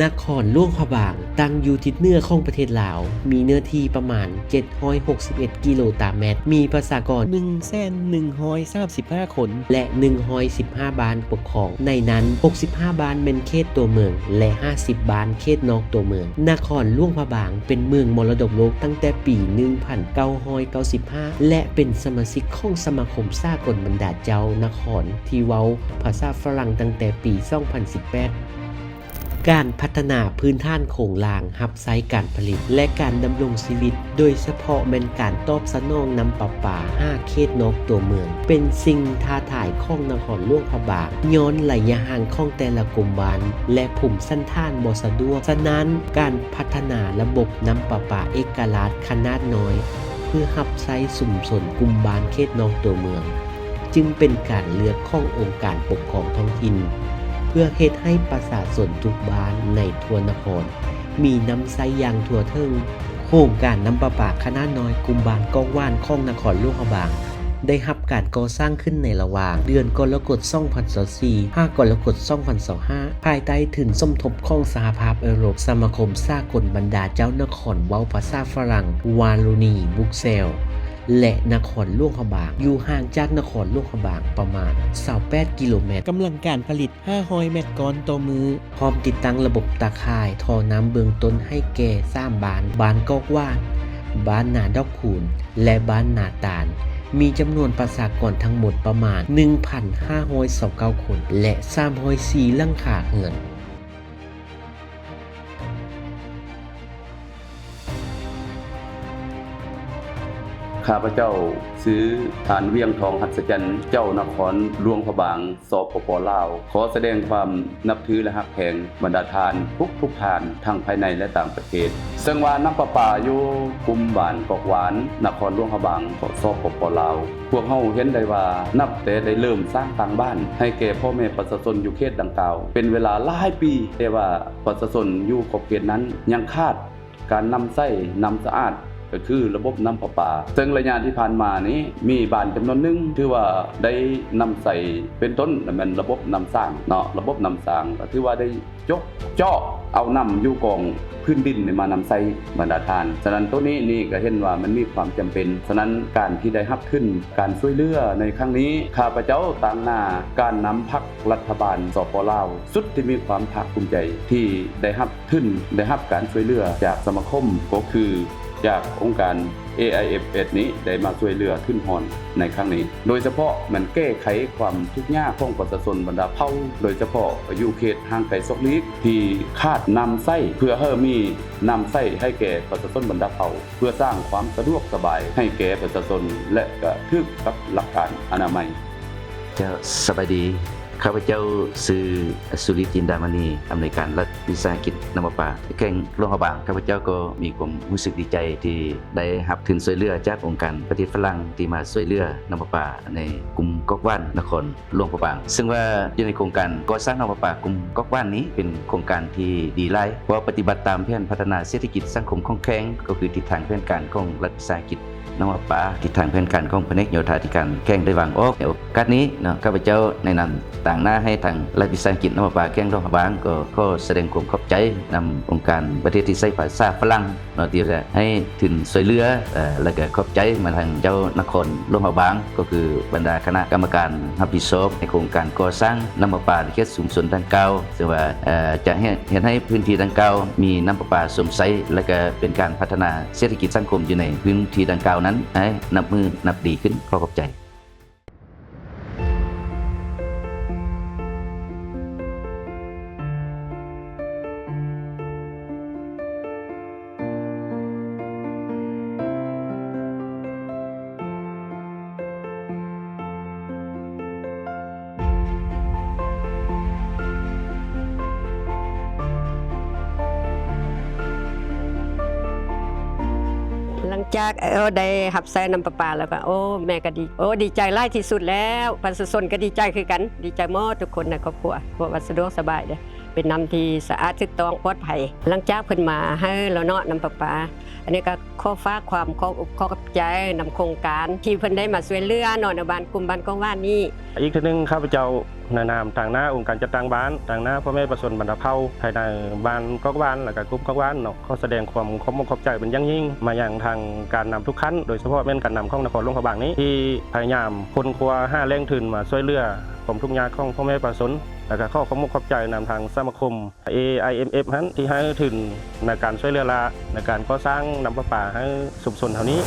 นครหลวงพระบางตั้งอยู่ทิศเหนือของประเทศลาวมีเนื้อที่ประมาณ761กิโลตารางเมตรมีประชากร 1,135 คนและ115บ้านปกครองในนั้น65บ้านเป็นเขตตัวเมืองและ50บ้านเขตนอกตัวเมืองนครหลวงพระบางเป็นเมืองมรดกโลกตั้งแต่ปี 1995 และเป็นสมาชิกของสมาคมสากลบรรดาเจ้านครที่เว้าภาษาฝรั่งตั้งแต่ปี 2018 การพัฒนาพื้นฐานโครงล่างรับใช้การผลิตและการดำรงชีวิตโดยเฉพาะเป็นการตอบสนองน้ำประปา5เขตนอกตัวเมืองเป็นสิ่งท้าทายของนครหลวงพระบางย้อนระยะห่างของแต่ละกลุ่มบ้านและภูมิสันฐานบ่สะดวกฉะนั้นการพัฒนาระบบน้ำประปาเอกราชขนาดน้อยเพื่อรับใช้ชุมชนกลุ่มบ้านเขตนอกตัวเมืองจึงเป็นการเลือกขององค์การปกครองท้องถิ่นเพื่อเฮ็ดให้ประชาชนทุกบ้านในทั่วนครมีน้ำใช้อย่างทั่วถึงโครงการน้ำประปาขนาดน้อยกลุ่มบ้านกองว่านของนครหลวงพระบางได้รับการก่อสร้างขึ้นในระหว่างเดือนกรกฎาคม 2024 5 กรกฎาคม 2025 ภายใต้ทุนสมทบของสหภาพยุโรปสมาคมสากลบรรดาเจ้านครเว้าภาษาฝรั่งวาโลนีบรุกเซลส์และนครหลวงพระบางอยู่ห่างจากนครหลวงพระบางประมาณ28กิโลเมตรกำลังการผลิต500เมตรก้อนต่อมือพร้อมติดตั้งระบบตาข่ายท่อน้ำเบื้องต้นให้แก่3บ้านกอกว่านบ้านนาดอกคูนและบ้านนาตาลมีจำนวนประชากรทั้งหมดประมาณ 1,529 คนและ304หลังคาเรือนข้าพเจ้าซื้อฐานเวียงทองหัศจรรย์เจ้านครหลวงพระบางสปป.ลาวขอแสดงความนับถือและฮักแพงบรรดาทานทุกทานทั้งภายในและต่างประเทศซึ่งว่าน้ำประปาอยู่กลุ่มบ้านกอกหวานนครหลวงพระบางสปป.ลาวพวกเฮาเห็นได้ว่านับแต่ได้เริ่มสร้างต่างบ้านให้แก่พ่อแม่ประชาชนอยู่เขตดังกล่าวเป็นเวลาหลายปีแต่ว่าประชาชนอยู่ขอบเขตนั้นยังขาดการนำใช้น้ำสะอาดก็คือระบบน้ำประปาซึ่งระยะที่ผ่านมานี้มีบ้านจำนวนหนึ่งที่ว่าได้นำใส่เป็นต้นมันระบบน้ำสร้างเนาะระบบน้ำสร้างก็ถือว่าได้เจาะเอาน้ำอยู่กองพื้นดินมานำใส่บรรดาทานฉะนั้นตัวนี้นี่ก็เห็นว่ามันมีความจำเป็นฉะนั้นการที่ได้รับขึ้นการช่วยเหลือในครั้งนี้ข้าพเจ้าต่างหน้าการนำพรรครัฐบาลสปป.ลาวสุดที่มีความภาคภูมิใจที่ได้รับขึ้นได้รับการช่วยเหลือจากสมาคมก็คือจากองค์การ AIFS นี้ได้มาช่วยเหลือขึ้นฮอนในครั้งนี้โดยเฉพาะมันแก้ไขความทุกข์ยากของประชาชนบรรดาเผ่าโดยเฉพาะอยู่เขตห่างไกลซอกลีกที่ขาดน้ำใช้เพื่อให้มีน้ำใช้ให้แก่ประชาชนบรรดาเผ่าเพื่อสร้างความสะดวกสบายให้แก่ประชาชนและก็ถึกกับหลักการอนามัยเจ้าสบายดีข้าพเจ้าชื่อสุริจินดามณีอำนวยการรัฐวิสาหกิจน้ำประปาแก่งหลวงพระบางข้าพเจ้าก็มีความรู้สึกดีใจที่ได้รับทุนช่วยเหลือจากองค์การประเทศฝรั่งที่มาช่วยเหลือน้ำประปาในกลุ่มกอกว่านนครหลวงพระบางซึ่งว่าอยู่ในโครงการก่อสร้างน้ำประปากลุ่มกอกว่านนี้เป็นโครงการที่ดีหลายเพราะปฏิบัติตามแผนพัฒนาเศรษฐกิจสังคมคล่องแคล่งก็คือทิศทางแผนการของรัฐวิสาหกิจน้ำประปาทิศทางแผนการของแผนกโยธาธิการแข้งได้วางออกในโอกาสนี้เนาะข้าพเจ้าแนะนำต่างหน้าให้ทางรัฐวิสาหกิจน้ำประปาแข้งหลวงพระบางก็ขอแสดงความขอบใจนำองค์การประเทศที่ใช้ภาษาฝรั่งเนาะที่จะให้ถึงช่วยเหลือและก็ขอบใจมาทางเจ้านครหลวงพระบางก็คือบรรดาคณะกรรมการรับผิดชอบในโครงการก่อสร้างน้ำประปาในเขตชุมชนดังกล่าวซึ่งว่าจะเห็นให้พื้นที่ดังกล่าวมีน้ำประปาสมใช้และก็เป็นการพัฒนาเศรษฐกิจสังคมอยู่ในพื้นที่ดังกล่าวนั้นให้นับมือนับดีขึ้นขอขอบใจหลังจากได้รับใช้น้ำประปาแล้วก็แม่ก็ดีใจหลายที่สุดแล้วประชาชนก็ดีใจคือกันดีใจหมดทุกคนในครอบครัวเพราะว่าสะดวกสบายเด้ เป็นน้ำที่สะอาดถูกต้องปลอดภัยหลังจากเพิ่นมาให้เราเนาะน้ำประปาอันนี้ก็ขอฝากความขอบใจนำโครงการที่เพิ่นได้มาช่วยเหลือเนาะในบ้านกลุ่มบ้านกองว่านนี้อีกทีนึงข้าพเจ้าในนามทางหน้าองค์การจัดตั้งบ้านทางหน้าพ่อแม่ประชาชนบรรดาเผ่าภายในบ้านกองว่านและก็กลุ่มกองว่านเนาะขอแสดงความขอบใจเป็นอย่างยิ่งมาอย่างทางการนำทุกขั้นโดยเฉพาะแม่นการนำของนครหลวงพระบางนี้ที่พยายามคนครัว5แรงทุนมาช่วยเหลือผมทุกอย่างของพ่อแม่ประชาชนแล้วก็ขอบใจนำทางสมาคม AIMF นั้นที่ให้ทุนในการช่วยเหลือในการก่อสร้างน้ำประปาให้ชุมชนแถวนี้